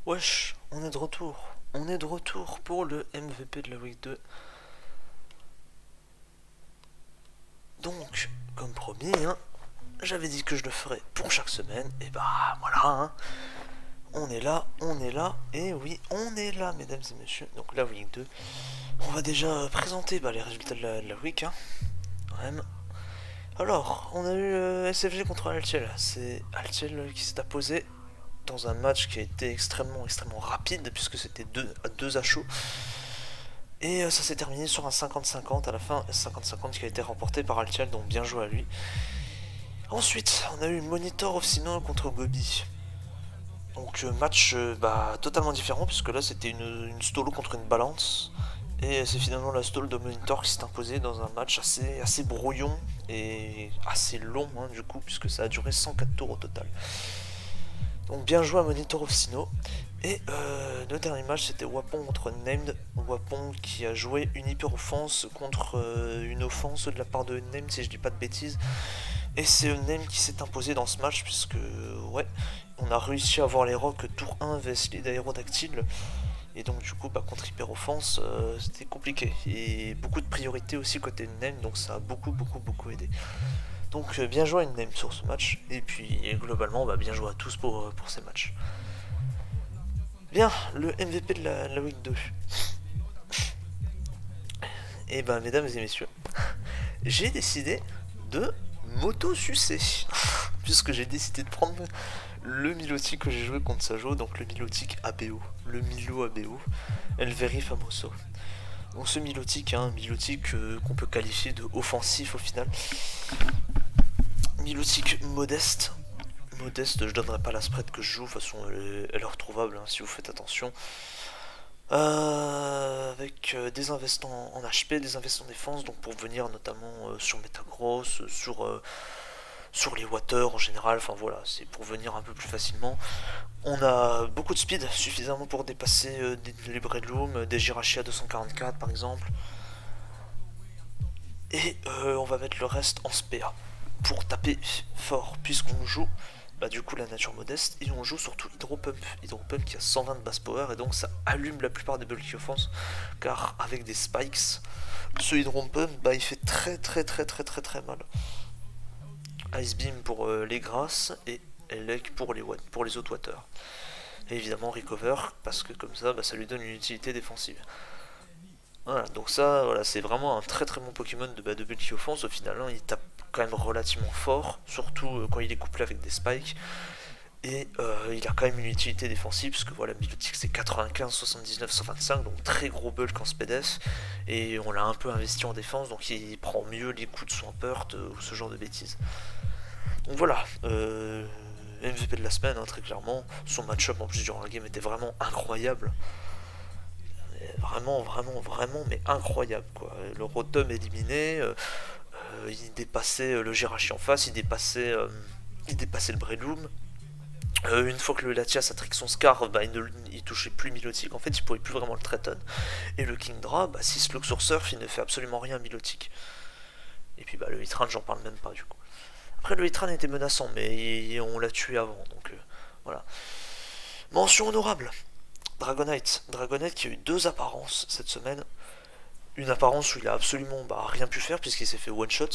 Wesh, on est de retour. On est de retour pour le MVP de la Week 2. Donc, comme promis, j'avais dit que je le ferais pour chaque semaine. Et bah voilà, on est là, et oui, on est là, mesdames et messieurs. Donc la Week 2, on va déjà présenter les résultats de la Week. Alors, on a eu SFG contre Altiel. C'est Altiel qui s'est imposé dans un match qui a été extrêmement rapide, puisque c'était deux à chaud. Et ça s'est terminé sur un 50-50 à la fin, 50-50 qui a été remporté par Altiel, donc bien joué à lui. Ensuite, on a eu Monitor of Sinnoh contre Gobi. Donc match totalement différent, puisque là c'était une stolo contre une balance. Et c'est finalement la stall de Monitor qui s'est imposée dans un match assez brouillon et assez long du coup, puisque ça a duré 104 tours au total. Donc bien joué à Monitor of Sinnoh. Et le dernier match c'était Wapong contre Named. Wapong qui a joué une hyper offense contre une offense de la part de Named, si je dis pas de bêtises. Et c'est Named qui s'est imposé dans ce match, puisque ouais, on a réussi à avoir les rocks tour 1 vs lead aérodactyle. Et donc du coup contre hyper offense c'était compliqué. Et beaucoup de priorité aussi côté Named, donc ça a beaucoup aidé. Donc bien joué à Named sur ce match. Et puis globalement bien joué à tous pour ces matchs. Bien, le MVP de la Week 2. Et mesdames et messieurs, j'ai décidé de m'auto-sucer. Puisque j'ai décidé de prendre le Milotic que j'ai joué contre Sajo, donc le Milotic ABO. Le Milo ABO, El Very Famoso. Donc ce Milotic, Milotic qu'on peut qualifier de offensif au final. Milotic modeste. Modeste, je donnerai pas la spread que je joue, de toute façon elle est retrouvable si vous faites attention. Avec des invests en HP, des invests en défense, donc pour venir notamment sur Metagross, sur les water en général, enfin voilà, c'est pour venir un peu plus facilement. On a beaucoup de speed, suffisamment pour dépasser les Breloom, des Jirachi à 244 par exemple. Et on va mettre le reste en SPA pour taper fort, puisqu'on joue du coup la nature modeste, et on joue surtout Hydropump qui a 120 de base power, et donc ça allume la plupart des bulky offense, car avec des spikes, ce Hydropump il fait très mal. Ice Beam pour les grasses, et Elec pour les autres water. Et évidemment Recover, parce que comme ça, ça lui donne une utilité défensive. Voilà, donc ça, voilà, c'est vraiment un très bon Pokémon de bulky offense. Au final, il tape quand même relativement fort, surtout quand il est couplé avec des spikes. Et il a quand même une utilité défensive, parce que voilà, Milotic c'est 95, 79, 125, donc très gros bulk en SPDF. Et on l'a un peu investi en défense, donc il prend mieux les coups de Swampert ou ce genre de bêtises. Donc voilà, MVP de la semaine, très clairement. Son match-up en plus durant la game était vraiment incroyable. Vraiment, mais incroyable quoi. Le Rotom éliminé, il dépassait le Jirachi en face, il dépassait le Breloom. Une fois que le Latias a trick son Scar, il touchait plus Milotic, en fait il pouvait plus vraiment le Threaten. Et le Kingdra, si Slug sur Surf, il ne fait absolument rien à Milotic. Et puis le Hitran, j'en parle même pas du coup. Après le Hitran était menaçant, mais on l'a tué avant, donc voilà. Mention honorable, Dragonite qui a eu deux apparences cette semaine. Une apparence où il a absolument rien pu faire puisqu'il s'est fait one shot,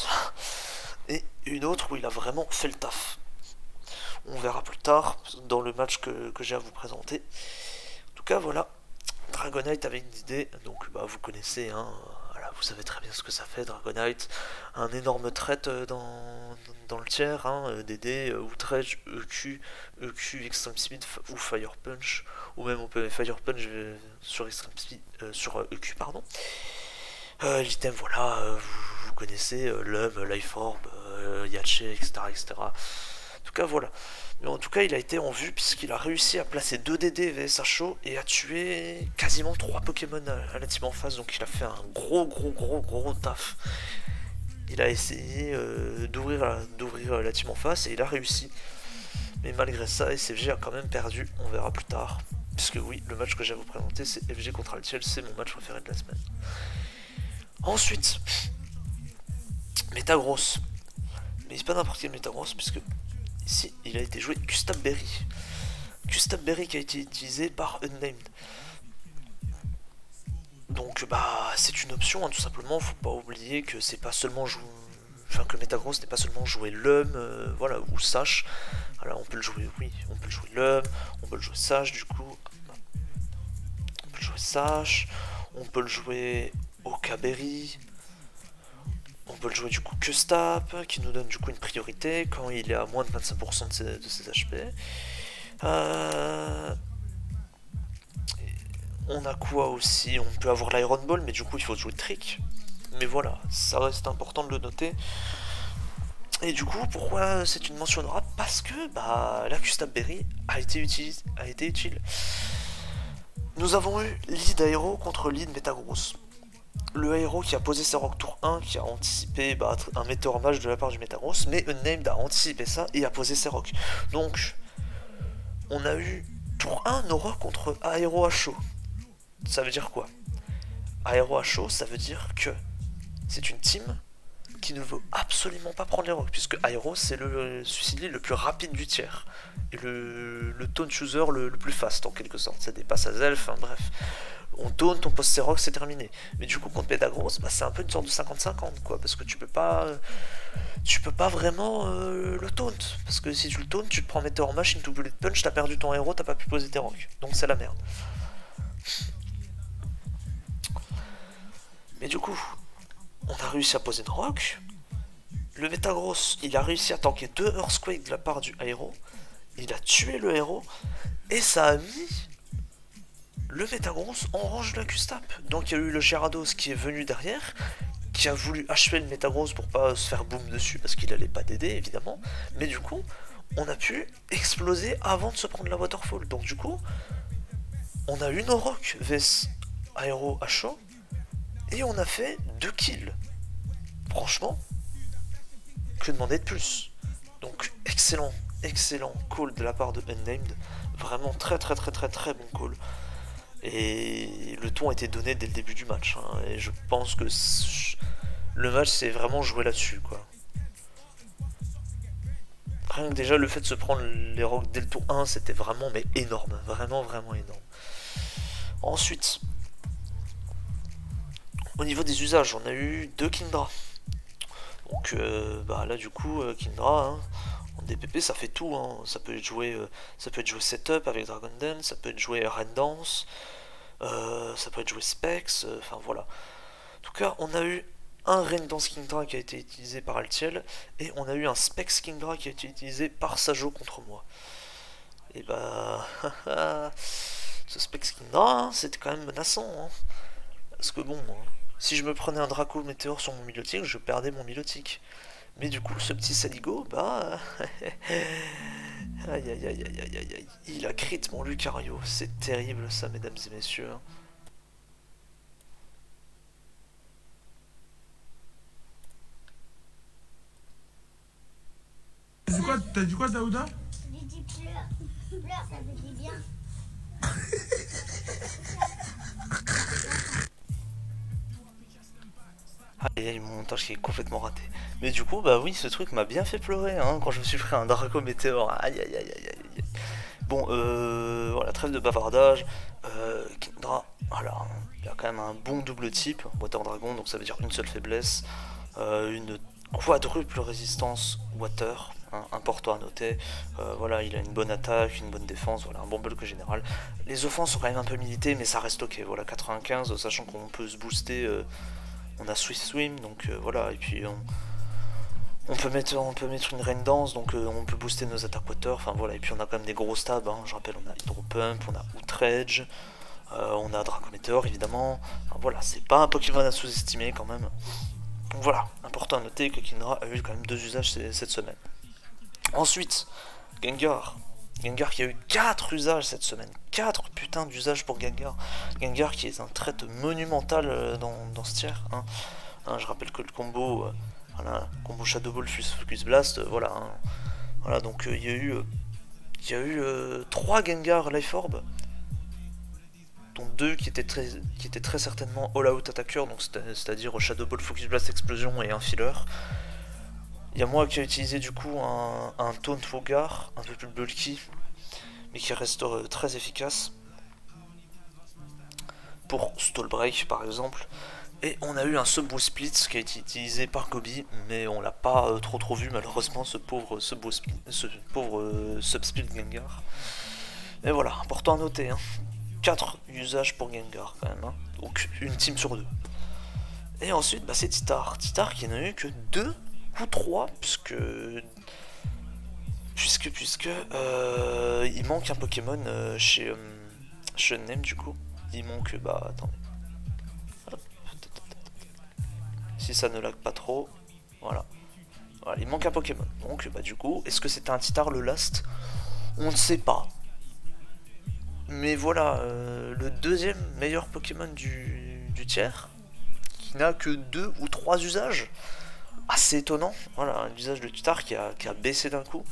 et une autre où il a vraiment fait le taf. On verra plus tard dans le match que j'ai à vous présenter. En tout cas voilà, Dragonite avec une idée, donc vous connaissez, voilà, vous savez très bien ce que ça fait Dragonite, un énorme trait dans le tiers, DD, Outrage, EQ, Extreme Speed ou Fire Punch, ou même on peut Fire Punch sur Extreme Speed, sur EQ pardon. L'item voilà, vous connaissez, Lum, Life Orb, Yache, etc. En tout cas voilà. Mais en tout cas il a été en vue puisqu'il a réussi à placer 2 DD VS Chaud et à tuer quasiment 3 Pokémon à la team en face, donc il a fait un gros taf. Il a essayé d'ouvrir la team en face et il a réussi. Mais malgré ça, SFG a quand même perdu, on verra plus tard. Puisque oui, le match que j'ai à vous présenter c'est FG contre Altiel, c'est mon match préféré de la semaine. Ensuite, Metagross. Mais c'est pas n'importe quel Metagross, puisque ici il a été joué Gustav Berry. Custom Berry qui a été utilisé par Unnamed. Donc bah c'est une option, hein, tout simplement. Faut pas oublier que c'est pas seulement jouer, enfin que le Metagross n'est pas seulement jouer l'homme, voilà, ou Sash. Voilà, on peut le jouer, oui, on peut le jouer l'homme, on peut le jouer Sash du coup. On peut le jouer Sash, on peut le jouer Okaberry. On peut le jouer du coup Custap, qui nous donne du coup une priorité quand il est à moins de 25% de ses HP. On a quoi aussi? On peut avoir l'Iron Ball, mais du coup il faut jouer Trick. Mais voilà, ça reste important de le noter. Et du coup, pourquoi c'est une mention honorable? Parce que bah, la Custom Berry a été utile. Nous avons eu lead aéro contre lead Metagross. Le héros qui a posé ses rocs tour 1, qui a anticipé bah, un météore mage de la part du Metagross, mais Unnamed a anticipé ça et a posé ses rocs. Donc, on a eu tour 1 nos rocs contre Aéro à chaud. Ça veut dire quoi? Aéro à chaud, ça veut dire que c'est une team qui ne veut absolument pas prendre les rocs, puisque Aéro c'est le suicide le plus rapide du tiers, et le taunt chooser le plus fast en quelque sorte. Ça dépasse à Zelf, hein, bref. On taunt, on pose ses rocs, c'est terminé. Mais du coup, contre Metagross, bah, c'est un peu une sorte de 50-50, quoi, parce que tu peux pas vraiment le taunt. Parce que si tu le taunt, tu te prends Meteor Mash, into Bullet Punch, t'as perdu ton héros, t'as pas pu poser tes rocs. Donc c'est la merde. Mais du coup, on a réussi à poser nos rocs. Le Metagross, il a réussi à tanker 2 Earthquake de la part du héros. Il a tué le héros. Et ça a mis le Metagross en range de la Custap. Donc il y a eu le Gyarados qui est venu derrière, qui a voulu achever le Metagross pour pas se faire boom dessus, parce qu'il allait pas d'aider évidemment. Mais du coup, on a pu exploser avant de se prendre la Waterfall. Donc du coup, on a eu nos rocs vs Aéro à chaud, et on a fait 2 kills. Franchement, que demander de plus? Donc excellent call de la part de Unnamed. Vraiment très bon call. Et le ton a été donné dès le début du match, hein, et je pense que le match s'est vraiment joué là-dessus, quoi. Rien que déjà le fait de se prendre les rocs dès le tour 1, c'était vraiment mais énorme, vraiment énorme. Ensuite, au niveau des usages, on a eu 2 Kindra. Donc bah là du coup Kindra, hein, en DPP ça fait tout, hein. Ça peut être joué setup avec Dragon Dance, ça peut être joué Rain Dance, ça peut être joué Specs, enfin voilà. En tout cas, on a eu un Rain Dance Kingdra qui a été utilisé par Altiel, et on a eu un Specs Kingdra qui a été utilisé par Sajo contre moi. Et bah, ce Specs Kingdra, hein, c'était quand même menaçant, hein. Parce que bon, hein, si je me prenais un Draco Météore sur mon Milotic, je perdais mon Milotic. Mais du coup, ce petit Saligo, bah... aïe, il a crit mon Lucario. C'est terrible ça, mesdames et messieurs. T'as dit quoi, Daouda? J'ai dit pleure. Pleure, ça fait du bien. Aïe, mon montage qui est complètement raté. Mais du coup, bah oui, ce truc m'a bien fait pleurer, hein, quand je me suis pris un Draco Météore. Aïe. Bon, voilà, trêve de bavardage. Kingdra, voilà, il y a quand même un bon double type, Water Dragon, donc ça veut dire une seule faiblesse. Une quadruple résistance Water, hein, important à noter. Voilà, il a une bonne attaque, une bonne défense, voilà, un bon bulk général. Les offenses sont quand même un peu militées, mais ça reste ok. Voilà, 95, sachant qu'on peut se booster. On a Swift Swim, donc voilà, et puis on peut mettre une Rain Dance, donc on peut booster nos attaques water, enfin voilà, et puis on a quand même des gros stabs, hein, je rappelle, on a Hydro Pump, on a Outrage, on a Draco Meteor évidemment, enfin, voilà, c'est pas un Pokémon à sous-estimer quand même. Donc voilà, important à noter que Kingdra a eu quand même 2 usages cette semaine. Ensuite, Gengar qui a eu 4 usages cette semaine. 4 putains d'usages pour Gengar. Gengar qui est un trait monumental dans ce tiers. Hein. Hein, je rappelle que le combo, voilà, combo Shadow Ball Focus Blast, voilà. Hein. Voilà, donc il y a eu 3 Gengar Life Orb, dont 2 qui étaient très certainement All Out Attacker, donc c'est-à-dire Shadow Ball Focus Blast Explosion et un filler. Il y a moi qui a utilisé du coup un Taunt Vogar, un peu plus bulky, mais qui reste très efficace pour stall break par exemple. Et on a eu un Subwoo Split qui a été utilisé par Gobi, mais on l'a pas trop vu malheureusement, ce pauvre Subwoo Split, Sub-Split Gengar. Et voilà, important à noter, hein. 4 usages pour Gengar quand même, hein. Donc une team sur 2. Et ensuite bah, c'est Titar. Titar qui n'a eu que 2 ou 3, puisque il manque un Pokémon chez Name du coup. Il manque, bah attendez. Si ça ne lag pas trop, voilà. Voilà, il manque un Pokémon. Donc bah du coup, est-ce que c'était un Titar le last? On ne sait pas. Mais voilà, le deuxième meilleur Pokémon du tiers, qui n'a que 2 ou 3 usages. Assez étonnant, voilà, un usage de Titar qui a baissé d'un coup.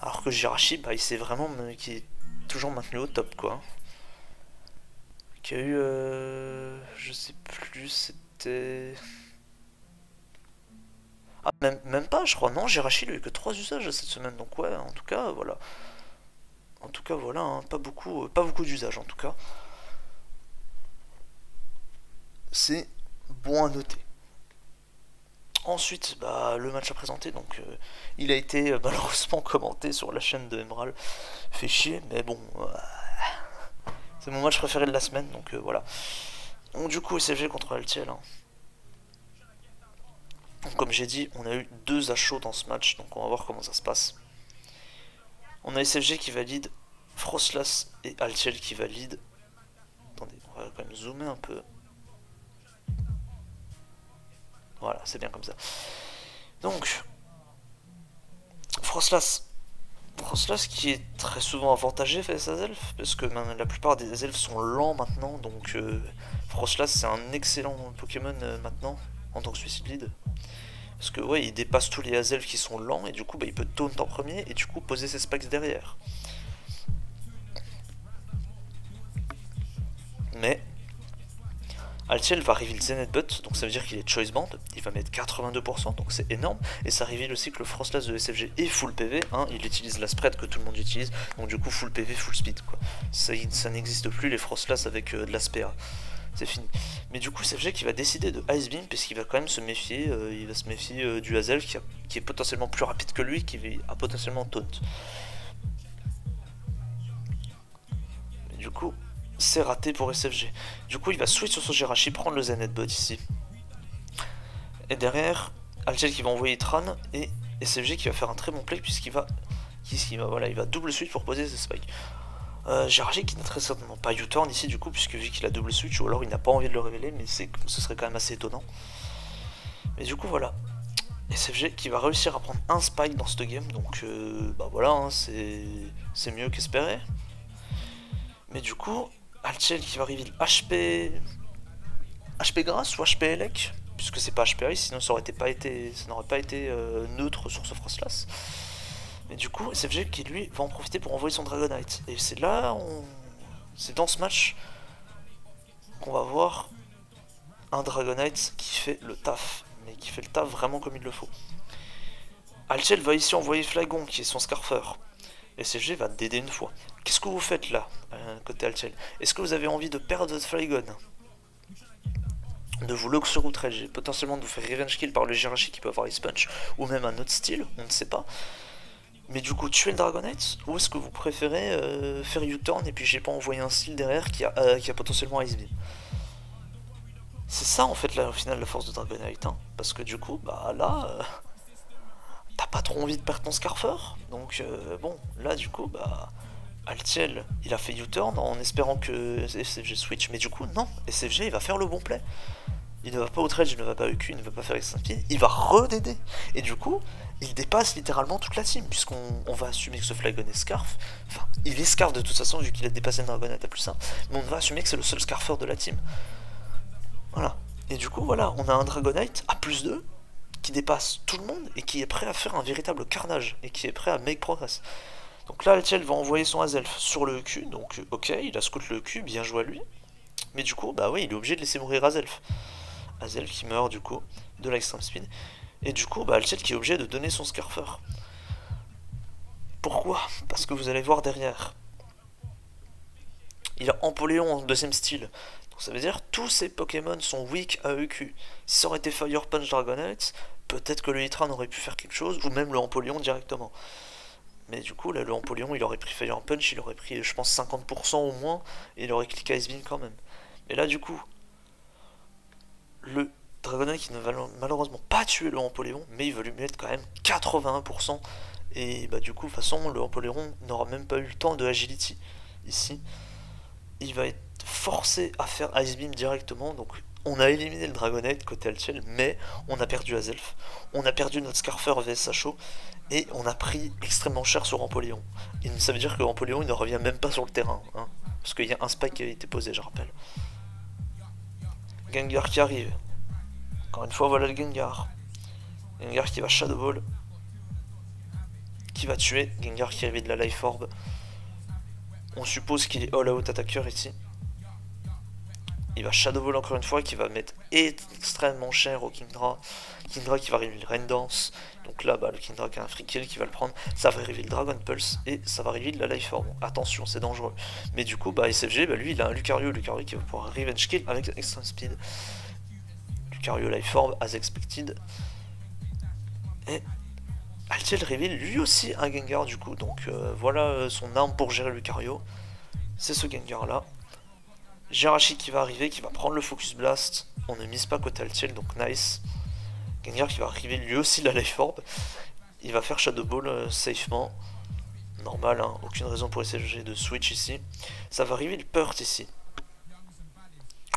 Alors que Jirachi, bah il s'est vraiment, qui est toujours maintenu au top quoi. Qui a eu, je sais plus, c'était... Ah, même pas, je crois. Non, Jirachi, il a eu que 3 usages cette semaine. Donc ouais, en tout cas, voilà. En tout cas, voilà, hein, pas beaucoup d'usages, en tout cas. C'est bon à noter. Ensuite, bah, le match à présenter, donc il a été malheureusement commenté sur la chaîne de Emerald. Fait chier, mais bon... c'est mon match préféré de la semaine, donc voilà. Donc du coup, SFG contre Altiel, hein. Comme j'ai dit, on a eu 2 achats dans ce match, donc on va voir comment ça se passe. On a SFG qui valide, Frostlass et Altiel qui valide. Attendez, on va quand même zoomer un peu. Voilà, c'est bien comme ça. Donc, Frostlass qui est très souvent avantagé face à Elf, parce que la plupart des elfes sont lents maintenant, donc Frostlass c'est un excellent Pokémon maintenant, en tant que Suicide Lead. Parce que ouais, il dépasse tous les Azelf qui sont lents, et du coup bah, il peut taunt en premier, et du coup poser ses spikes derrière. Mais Altiel va reveal Zenith Butt, donc ça veut dire qu'il est Choice Band, il va mettre 82%, donc c'est énorme, et ça reveal aussi que le Frostlass de SFG est full PV, hein, il utilise la spread que tout le monde utilise, donc du coup full PV, full speed, quoi. Ça n'existe plus les Frostlass avec de la SPA, c'est fini. Mais du coup SFG qui va décider de Ice Beam, puisqu'il va quand même se méfier, il va se méfier du Hazel qui est potentiellement plus rapide que lui, qui a potentiellement taunt. Mais du coup... c'est raté pour SFG. Du coup, il va switch sur son Jirachi, prendre le Zenith Bot ici. Et derrière, Altiel qui va envoyer Tran et SFG qui va faire un très bon play puisqu'il va, voilà, il va double switch pour poser ses spikes. Jirachi qui n'a très certainement pas U-turn ici du coup, puisque vu qu'il a double switch, ou alors il n'a pas envie de le révéler, mais ce serait quand même assez étonnant. Mais du coup, voilà. SFG qui va réussir à prendre un spike dans cette game, donc bah voilà, hein, c'est mieux qu'espéré. Mais du coup, Altiel qui va reveal HP Grass ou HP Elec, puisque c'est pas HP Ice, sinon ça n'aurait pas été neutre sur ce Frostlass. Mais du coup, SFG qui lui va en profiter pour envoyer son Dragonite. Et c'est là, c'est dans ce match qu'on va voir un Dragonite qui fait le taf, mais qui fait le taf vraiment comme il le faut. Altiel va ici envoyer Flygon qui est son Scarfer. SFG va DD une fois. Qu'est-ce que vous faites là, côté Altiel? Est-ce que vous avez envie de perdre votre Flygon, de vous lock sur outrage, potentiellement de vous faire revenge kill par le Jirachi qui peut avoir les Sponge, ou même un autre style, on ne sait pas. Mais du coup, tuer le Dragonite, ou est-ce que vous préférez faire U-turn et puis j'ai pas envoyé un style derrière qui a potentiellement Ice Beam? C'est ça en fait là, au final la force de Dragonite, hein, parce que du coup, bah là... t'as pas trop envie de perdre ton Scarfer, donc bon, là du coup, bah, Altiel, il a fait U-turn en espérant que SFG switch, mais du coup, non, SFG, il va faire le bon play. Il ne va pas au trade, il ne va pas au Q, il ne va pas faire X5, il va re-DD. Et du coup, il dépasse littéralement toute la team, puisqu'on va assumer que ce Flygon est Scarf. Enfin, il est Scarf de toute façon, vu qu'il a dépassé le Dragonite à plus 1, mais on va assumer que c'est le seul Scarfer de la team. Voilà. Et du coup, voilà, on a un Dragonite à plus 2, qui dépasse tout le monde et qui est prêt à faire un véritable carnage et qui est prêt à make progress. Donc là, Altiel va envoyer son Azelf sur le Q, donc ok, il a scout le Q, bien joué à lui. Mais du coup, bah oui, il est obligé de laisser mourir Azelf. Azelf qui meurt du coup de l'extreme speed. Et du coup, bah Altiel qui est obligé de donner son Scarfer. Pourquoi? Parce que vous allez voir derrière. Il a Empoléon en deuxième style. Donc ça veut dire que tous ces Pokémon sont weak à EQ. Si ça aurait été Fire Punch Dragonite, peut-être que le Hitran aurait pu faire quelque chose, ou même le Empoléon directement. Mais du coup, là, le Empoléon, il aurait pris Fire Punch, il aurait pris, je pense, 50% au moins, et il aurait cliqué Ice Beam quand même. Mais là, du coup, le Dragonite qui ne va malheureusement pas tuer le Empoléon, mais il va lui mettre quand même 81%. Et bah du coup, de toute façon, le Empoléon n'aura même pas eu le temps de Agility. Ici, il va être forcé à faire Ice Beam directement, donc on a éliminé le Dragonite côté Altiel, mais on a perdu Azelf, on a perdu notre Scarfer vs Sacho, et on a pris extrêmement cher sur Empoléon. Et ça veut dire que Empoléon il ne revient même pas sur le terrain, hein, parce qu'il y a un spike qui a été posé, je rappelle. Gengar qui arrive. Encore une fois, voilà le Gengar. Gengar qui va Shadow Ball. Qui va tuer. Gengar qui arrive de la Life Orb. On suppose qu'il est all out attaqueur ici. Il va Shadow Ball encore une fois, qui va mettre extrêmement cher au Kingdra. Kingdra qui va reveal le Rain Dance. Donc là, bah, le Kingdra qui a un free kill qui va le prendre. Ça va reveal le Dragon Pulse et ça va reveal la Life Orb. Attention, c'est dangereux. Mais du coup, bah, SFG, bah, lui, il a un Lucario. Lucario qui va pouvoir Revenge Kill avec Extreme Speed. Lucario Life Orb as expected. Et Altiel reveal lui aussi un Gengar du coup. Donc voilà son arme pour gérer Lucario. C'est ce Gengar là. Jirachi qui va arriver, qui va prendre le Focus Blast. On ne mise pas côté Altiel, donc nice. Gengar qui va arriver lui aussi la Life Orb. Il va faire Shadow Ball safement. Normal, hein, aucune raison pour essayer de switch ici. Ça va arriver le Purt ici.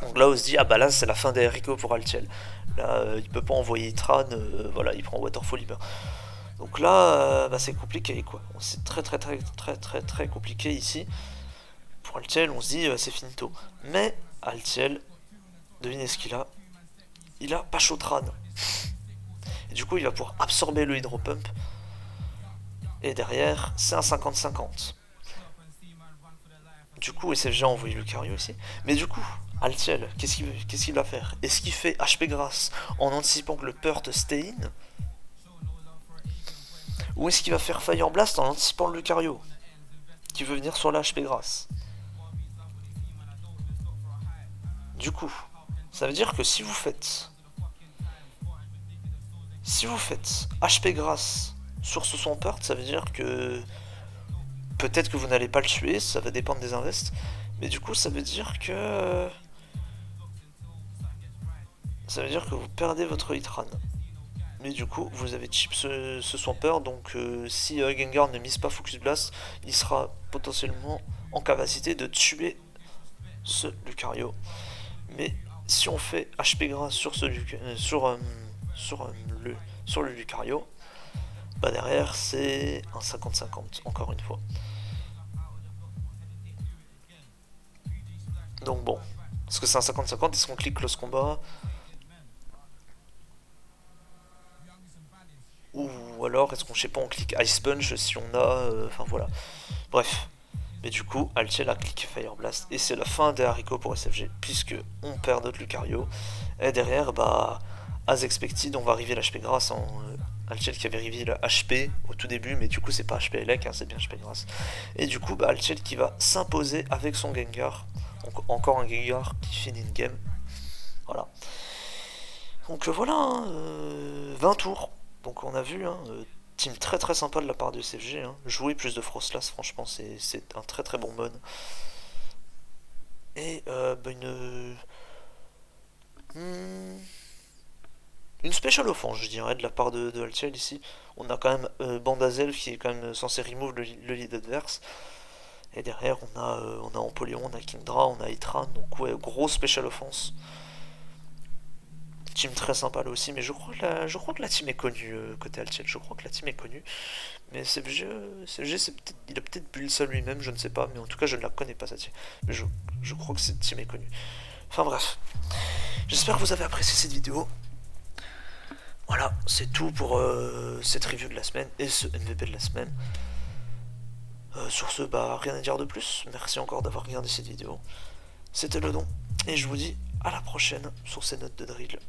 Donc là on se dit, ah bah là c'est la fin des haricots pour Altiel. Là il peut pas envoyer Hitran, voilà, il prend Waterfall, il meurt. Donc là bah, c'est compliqué quoi. C'est très compliqué ici. Pour Altiel on se dit c'est finito. Mais Altiel, devinez ce qu'il a. Il a Pachotran. Et du coup il va pouvoir absorber le Hydro Pump. Et derrière c'est un 50-50. Du coup SFG a envoyé Lucario ici. Mais du coup Altiel, qu'est-ce qu'il va faire? Est-ce qu'il fait HP Grass en anticipant que le Purt stay in? Ou est-ce qu'il va faire Fire Blast en anticipant le Lucario qui veut venir sur la HP Grass? Du coup, ça veut dire que si vous faites HP Grass sur ce son Purt, ça veut dire que peut-être que vous n'allez pas le tuer, ça va dépendre des invests, mais du coup ça veut dire que vous perdez votre Hitran. Mais du coup vous avez chip ce Swampert, donc si Gengar ne mise pas Focus Blast, il sera potentiellement en capacité de tuer ce Lucario. Mais si on fait HP Grass sur le Lucario, bah derrière c'est un 50-50 encore une fois. Donc bon, est-ce que c'est un 50-50? Est-ce qu'on clique Close Combat? Ou alors est-ce qu'on, je sais pas, on clique Ice Punch si on a, enfin voilà. Bref. Mais du coup, Altiel a cliqué Fire Blast et c'est la fin des haricots pour SFG puisque on perd notre Lucario. Et derrière, bah, as expected, on va arriver l'HP Grass en Altiel qui avait arrivé le HP au tout début, mais du coup c'est pas HP Elec, hein, c'est bien HP Grass. Et du coup, bah, Altiel qui va s'imposer avec son Gengar. Donc encore un Gengar qui finit une game. Voilà. Donc voilà, hein, 20 tours. Donc on a vu, hein, team très sympa de la part de SFG. Hein. Jouer plus de Frostlass, franchement, c'est un très bon mode. Et bah, une special offense, je dirais, de la part de Altiel ici. On a quand même Bandazelf qui est quand même censé remove le lead adverse. Et derrière, on a Empoléon, on a Kingdra, on a Hitran. Donc ouais, gros special offense. Team très sympa là aussi, mais je crois que la team est connue côté Altiel. Je crois que la team est connue. Mais CFG il a peut-être build ça lui-même, je ne sais pas. Mais en tout cas, je ne la connais pas cette team. Mais je crois que cette team est connue. Enfin bref. J'espère que vous avez apprécié cette vidéo. Voilà, c'est tout pour cette review de la semaine et ce MVP de la semaine. Sur ce, bah rien à dire de plus. Merci encore d'avoir regardé cette vidéo. C'était le don. Et je vous dis à la prochaine sur ces notes de drill.